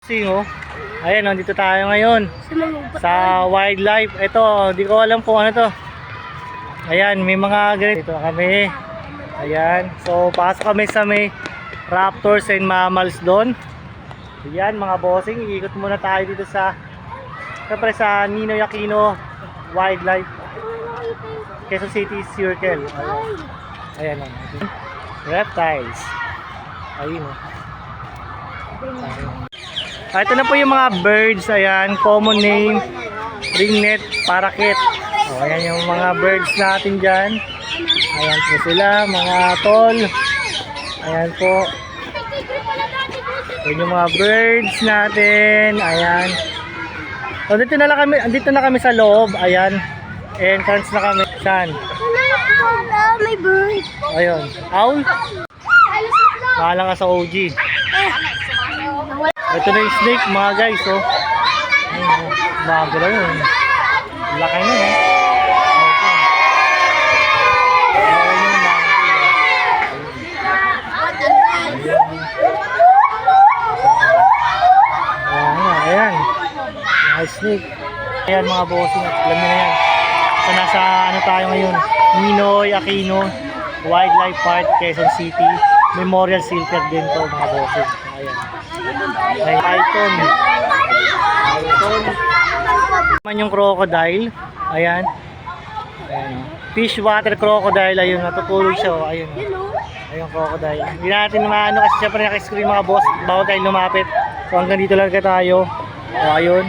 Oh. Ayan, dito tayo ngayon sa wildlife. Ito, di ko alam kung ano to. Ayan, may mga ganito kami. Ayan, so pasok kami sa may raptors and mammals doon. Ayan mga bossing, iikot muna tayo dito sa siyempre sa Ninoy Aquino Wildlife Quezon City Circle. Ayan, reptiles. Ayun oh. Ito na po yung mga birds. Ayan, common name ringnet parakeet. Ayan yung mga birds natin dyan. Ayan po sila, mga tol. Ayan po. Ayan yung mga birds natin. Ayan. So, andito na kami sa loob. Ayan. Entrance na kami. Saan? May bird. Ayun. Owl? Bahala ka sa OG. Ito na yung snake mga guys. Oh. Ayun. Bago na yun. Laki na eh. Ayan, mga snake. Ayan mga bossing, alam nyo na yan. So nasa ano tayo ngayon, Ninoy Aquino Wildlife Park, Quezon City. Memorial Silver din to mga bossing. Ayan. May python. Naman yung crocodile. Ayan. Ayan. Fish water crocodile. Ayun, natutulog siya. Ayun. Ayun crocodile. Hindi natin maano kasi syempre naka-screen mga boss. Bawal tayo lumapit. So hanggang dito lang tayo. O ayun.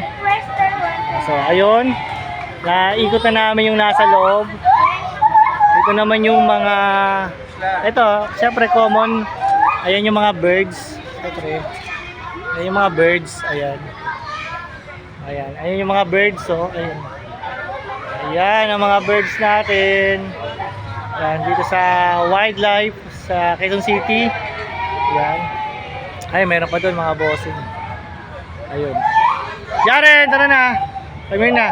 So ayun. Naikot na namin yung nasa loob. Dito naman yung mga ito, syempre common. Ayan yung mga birds. Syempre. Ayan yung mga birds. Ayan. Ayan. Ayan yung mga birds. So ayun. Ayan ang mga birds natin. Ayan dito sa wildlife sa Quezon City. Ayan. Ay, meron pa doon mga bossing. Ayun. Jaren, tara na. Kami na.